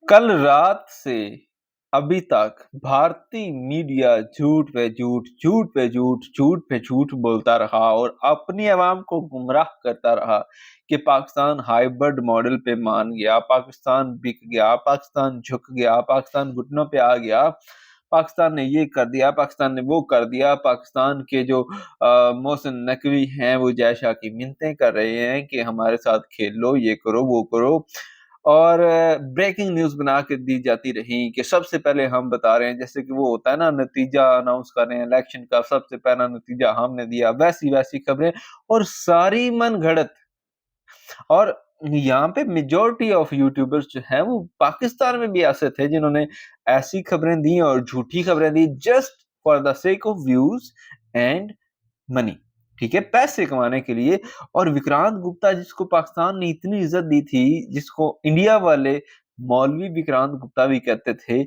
कल रात से अभी तक भारतीय मीडिया झूठ पे झूठ, झूठ पे झूठ, झूठ पे झूठ बोलता रहा और अपनी आवाम को गुमराह करता रहा कि पाकिस्तान हाइब्रिड मॉडल पे मान गया, पाकिस्तान बिक गया, पाकिस्तान झुक गया, पाकिस्तान घुटनों पे आ गया, पाकिस्तान ने ये कर दिया, पाकिस्तान ने वो कर दिया। पाकिस्तान के जो मोहसिन नकवी हैं वो जय शाह की मिन्नतें कर रहे हैं कि हमारे साथ खेल लो, ये करो, वो करो। और ब्रेकिंग न्यूज बना के दी जाती रही कि सबसे पहले हम बता रहे हैं, जैसे कि वो होता है ना, नतीजा अनाउंस कर रहे हैं इलेक्शन का, सबसे पहला नतीजा हमने दिया, वैसी वैसी खबरें और सारी मन घड़त। और यहाँ पे मेजोरिटी ऑफ यूट्यूबर्स जो है वो पाकिस्तान में भी ऐसे थे जिन्होंने ऐसी खबरें दी और झूठी खबरें दी just for the sake of views and money, ठीक है, पैसे कमाने के लिए। और विक्रांत गुप्ता, जिसको पाकिस्तान ने इतनी इज्जत दी थी, जिसको इंडिया वाले मौलवी विक्रांत गुप्ता भी कहते थे,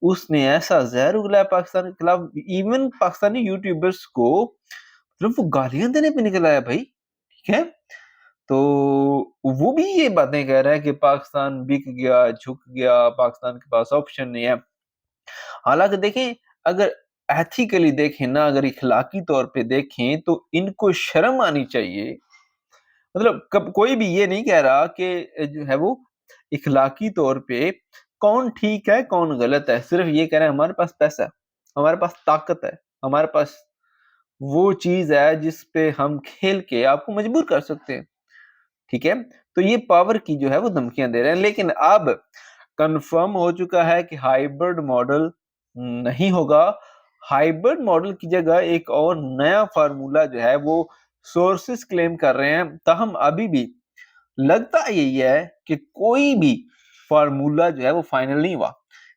उसने ऐसा जहर उगलाया पाकिस्तान के खिलाफ। इवन पाकिस्तानी यूट्यूबर्स को मतलब वो गालियां देने पे निकल आया भाई, ठीक है। तो वो भी ये बातें कह रहा है कि पाकिस्तान बिक गया, झुक गया, पाकिस्तान के पास ऑप्शन नहीं है। हालांकि देखें, अगर एथिकली देखें ना, अगर इखलाकी तौर पे देखें तो इनको शर्म आनी चाहिए। मतलब कब कोई भी ये नहीं कह रहा कि जो है वो इखलाकी तौर पे कौन ठीक है कौन गलत है, सिर्फ ये कह रहे हैं हमारे पास पैसा है, हमारे पास ताकत है, हमारे पास वो चीज है जिस पे हम खेल के आपको मजबूर कर सकते हैं, ठीक है। तो ये पावर की जो है वो धमकियां दे रहे हैं। लेकिन अब कंफर्म हो चुका है कि हाइब्रिड मॉडल नहीं होगा। हाइब्रिड मॉडल की जगह एक और नया फार्मूला जो है वो सोर्सेस क्लेम कर रहे हैं। ताहम अभी भी लगता यही है कि कोई भी फार्मूला जो है वो फाइनल नहीं हुआ।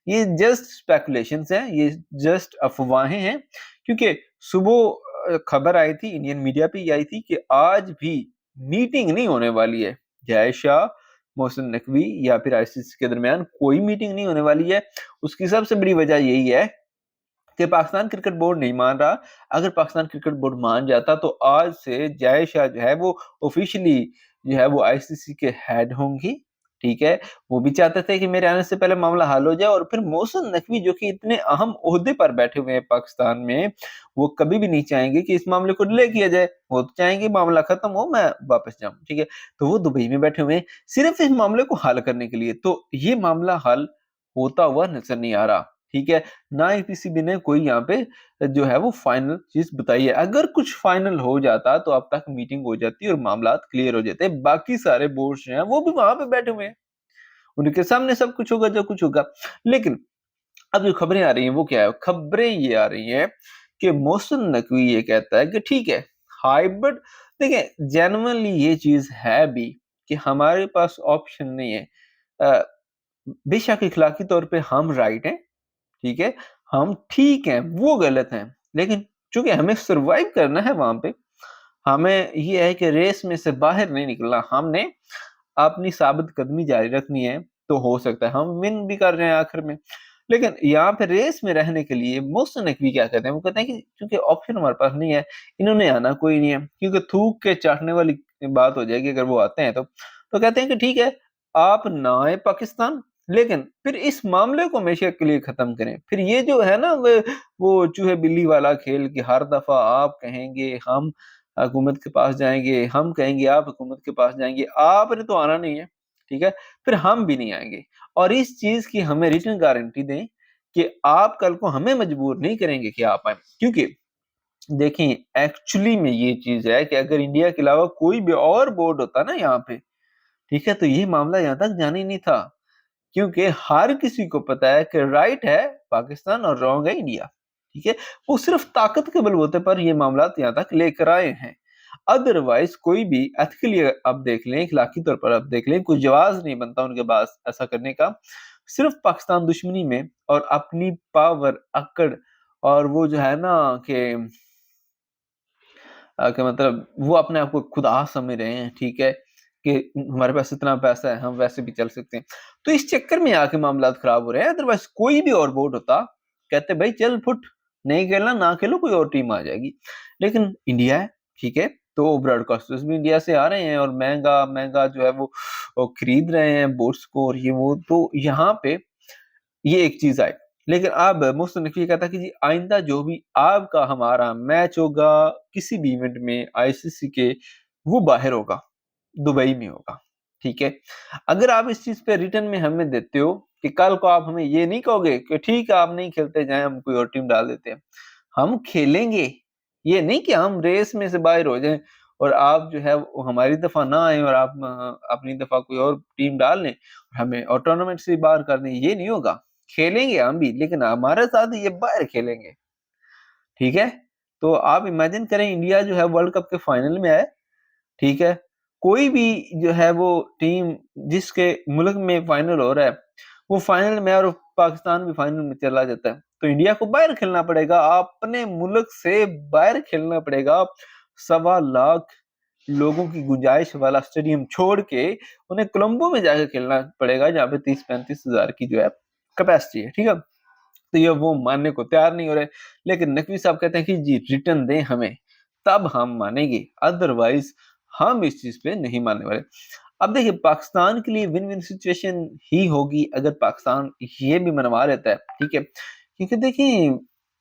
ये जस्ट स्पेकुलेशंस हैं, ये जस्ट अफवाहें हैं, क्योंकि सुबह खबर आई थी, इंडियन मीडिया पे आई थी कि आज भी मीटिंग नहीं होने वाली है। जय शाह, मोहसिन नकवी या फिर आईसीसी के दरमियान कोई मीटिंग नहीं होने वाली है। उसकी सबसे बड़ी वजह यही है कि पाकिस्तान क्रिकेट बोर्ड नहीं मान रहा। अगर पाकिस्तान क्रिकेट बोर्ड मान जाता तो आज से जय शाह जो है वो ऑफिशियली जो है वो आईसीसी के हेड होंगी, ठीक है। वो भी चाहते थे कि मेरे आने से पहले मामला हल हो जाए। और फिर मोहसिन नकवी जो कि इतने अहम ओहदे पर बैठे हुए हैं पाकिस्तान में, वो कभी भी नहीं चाहेंगे कि इस मामले को डिले किया जाए। वो तो चाहेंगे मामला खत्म हो, मैं वापस जाऊं, ठीक है। तो वो दुबई में बैठे हुए हैं सिर्फ इस मामले को हल करने के लिए। तो ये मामला हल होता हुआ नजर नहीं आ रहा, ठीक है। ना ही पीसीबी ने कोई यहाँ पे जो है वो फाइनल चीज बताई है। अगर कुछ फाइनल हो जाता तो अब तक मीटिंग हो जाती और मामला क्लियर हो जाते। बाकी सारे बोर्ड जो हैं वो भी वहां पे बैठे हुए हैं, उनके सामने सब कुछ होगा जो कुछ होगा। लेकिन अब जो खबरें आ रही हैं वो क्या है, खबरें ये आ रही हैं कि मोहसिन नकवी ये कहता है कि ठीक है हाइब्रिड, देखिए जेन्युइनली ये चीज है भी कि हमारे पास ऑप्शन नहीं है। अ, बेशक इखलाकी तौर पे हम राइट हैं, ठीक है, हम ठीक हैं, वो गलत हैं। लेकिन चूंकि हमें सरवाइव करना है वहां पे, हमें ये है कि रेस में से बाहर नहीं निकलना, हमने अपनी साबित कदमी जारी रखनी है। तो हो सकता है हम विन भी कर रहे हैं आखिर में। लेकिन यहाँ पे रेस में रहने के लिए मोहसिन नकवी क्या कहते हैं, वो कहते हैं कि क्योंकि ऑप्शन हमारे पास नहीं है, इन्होंने आना कोई नहीं है, क्योंकि थूक के चाटने वाली बात हो जाएगी अगर वो आते हैं तो कहते हैं कि ठीक है आप ना आए पाकिस्तान, लेकिन फिर इस मामले को हमेशा के लिए खत्म करें। फिर ये जो है ना वो चूहे बिल्ली वाला खेल कि हर दफा आप कहेंगे हम हुकूमत के पास जाएंगे, हम कहेंगे आप हुकूमत के पास जाएंगे, आपने तो आना नहीं है, ठीक है, फिर हम भी नहीं आएंगे। और इस चीज की हमें रिटर्न गारंटी दें कि आप कल को हमें मजबूर नहीं करेंगे कि आप आए। क्योंकि देखें एक्चुअली में ये चीज है कि अगर इंडिया के अलावा कोई भी और बोर्ड होता ना यहाँ पे, ठीक है, तो ये मामला यहाँ तक जाना ही नहीं था। क्योंकि हर किसी को पता है कि राइट है पाकिस्तान और रॉन्ग है इंडिया, ठीक है। वो सिर्फ ताकत के बलबूते पर ये मामला यहाँ तक लेकर आए हैं। अदरवाइज कोई भी एथिकली अब देख लें, इखलाकी तौर पर अब देख लें, कुछ जवाब नहीं बनता उनके पास ऐसा करने का। सिर्फ पाकिस्तान दुश्मनी में और अपनी पावर अकड़ और वो जो है ना कि मतलब वो अपने आप को खुदा समझ रहे हैं, ठीक है, कि हमारे पास इतना पैसा है हम वैसे भी चल सकते हैं। तो इस चक्कर में आके मामला खराब हो रहे हैं। अदरवाइज कोई भी और बोर्ड होता, कहते भाई चल फुट, नहीं खेलना ना खेलो, कोई और टीम आ जाएगी। लेकिन इंडिया है, ठीक है, تو براڈ کاسٹرز بھی انڈیا سے آ رہے ہیں اور مہنگا جو ہے وہ خرید رہے ہیں بورڈز کو اور یہ وہ. تو یہاں پہ یہ ایک چیز آئے. لیکن اب محسن نقوی یہ کہتا کہ جی آئندہ جو بھی آپ کا ہمارا میچ ہوگا کسی بھی ایونٹ میں آئی سی سی کے، وہ باہر ہوگا، دبئی میں ہوگا. ٹھیک ہے، اگر آپ اس چیز پہ ریٹرن میں ہمیں دیتے ہو کہ کل کو آپ ہمیں یہ نہیں کہو گے کہ ٹھیک ہے آپ نہیں کھیلتے جائیں، ہم کوئی اور ٹیم ڈال دیتے ہیں، ہم کھیلیں گے. یہ نہیں کہ ہم ریس میں سے باہر ہو جائیں اور آپ جو ہے ہماری دفعہ نہ آئیں اور آپ اپنی دفعہ کوئی اور ٹیم ڈال لیں ہمیں اور ٹورنامنٹ سے باہر کر دیں. یہ نہیں ہوگا. کھیلیں گے ہم بھی، لیکن ہمارے ساتھ یہ باہر کھیلیں گے. ٹھیک ہے، تو آپ امیجن کریں انڈیا جو ہے ورلڈ کپ کے فائنل میں آئے. ٹھیک ہے، کوئی بھی جو ہے وہ ٹیم جس کے ملک میں فائنل ہو رہا ہے وہ فائنل میں اور پاکستان بھی فائنل میں چلا جاتا ہے تو انڈیا کو باہر کھیلنا پڑے گا، اپنے ملک سے باہر کھیلنا پڑے گا. 1.25 لوگوں کی گنجائش والا اسٹیڈیم چھوڑ کے انہیں کولمبو میں جا کے کھیلنا پڑے گا جہاں پہ 30-35 ہزار کی جو ہے کیپیسٹی ہے. ٹھیک ہے، تو یہ وہ ماننے کو تیار نہیں ہو رہے. لیکن نقوی صاحب کہتے ہیں کہ جی ریٹرن دیں ہمیں تب ہم مانیں گے، ادروائز ہم اس چیز پہ نہیں ماننے والے. اب دیکھیں پاکستان کے لیے ون ون سچویشن ہی ہوگی اگر پاکستان یہ بھی منوا لیتا ہے. ٹھیک ہے، کیونکہ دیکھیں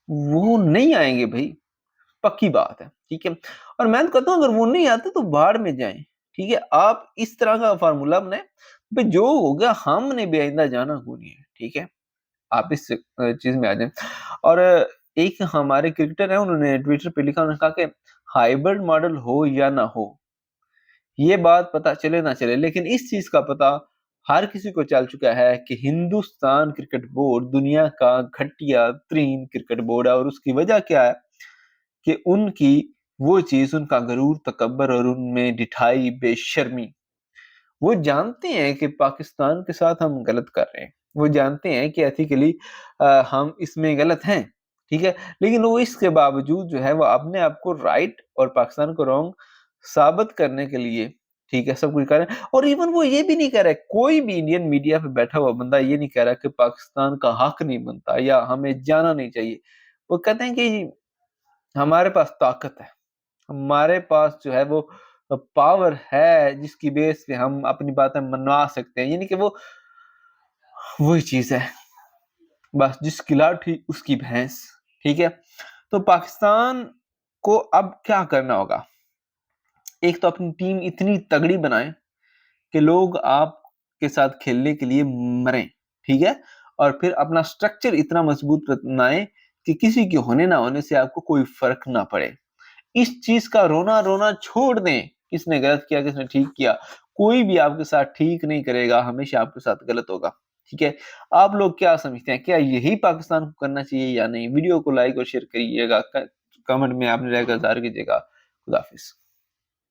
وہ نہیں آئیں گے بھائی، پکی بات ہے. ٹھیک ہے، اور میں کہتا ہوں اگر وہ نہیں آتے تو باڑ میں جائیں. ٹھیک ہے، آپ اس طرح کا فارمولا بنائیں بھائی جو ہوگا ہم نے بھی آئندہ جانا کو نہیں ہے. ٹھیک ہے، آپ اس چیز میں آ جائیں. اور ایک ہمارے کرکٹر ہیں انہوں نے ٹویٹر پہ لکھا، انہوں نے کہا کہ ہائیبرڈ ماڈل ہو یا نہ ہو یہ بات پتہ چلے نہ چلے، لیکن اس چیز کا پتہ ہر کسی کو چل چکا ہے کہ ہندوستان کرکٹ بورڈ دنیا کا گھٹیا ترین کرکٹ بورڈ ہے. اور اس کی وجہ کیا ہے کہ ان کی وہ چیز، ان کا غرور تکبر اور ان میں ڈٹھائی بے شرمی. وہ جانتے ہیں کہ پاکستان کے ساتھ ہم غلط کر رہے ہیں، وہ جانتے ہیں کہ ایتھیکلی ہم اس میں غلط ہیں. ٹھیک ہے، لیکن وہ اس کے باوجود جو ہے وہ اپنے آپ کو رائٹ اور پاکستان کو رانگ ثابت کرنے کے لیے ٹھیک ہے سب کچھ کر رہے ہیں. اور ایون وہ یہ بھی نہیں کہہ رہا ہے، کوئی بھی انڈین میڈیا پہ بیٹھا ہوا بندہ یہ نہیں کہہ رہا کہ پاکستان کا حق نہیں بنتا یا ہمیں جانا نہیں چاہیے. وہ کہتے ہیں کہ ہمارے پاس طاقت ہے، ہمارے پاس جو ہے وہ پاور ہے جس کی بیس پہ ہم اپنی باتیں منوا سکتے ہیں. یعنی کہ وہ وہی چیز ہے، بس جس کی لاٹھی اس کی بھینس. ٹھیک ہے، تو پاکستان کو اب کیا کرنا ہوگا؟ ایک تو اپنی ٹیم اتنی تگڑی بنائیں کہ لوگ آپ کے ساتھ کھیلنے کے لیے مریں. ٹھیک ہے، اور پھر اپنا سٹرکچر اتنا مضبوط بنائیں کہ کسی کے ہونے نہ ہونے سے آپ کو کوئی فرق نہ پڑے. اس چیز کا رونا چھوڑ دیں، کس نے غلط کیا کس نے ٹھیک کیا، کوئی بھی آپ کے ساتھ ٹھیک نہیں کرے گا، ہمیشہ آپ کے ساتھ غلط ہوگا. ٹھیک ہے، آپ لوگ کیا سمجھتے ہیں، کیا یہی پاکستان کو کرنا چاہیے یا نہیں؟ ویڈیو کو لائک اور شیئر کریے گا، کمنٹ میں آپ نے رہ کر اظہار کیجیے گا. خدا حافظ.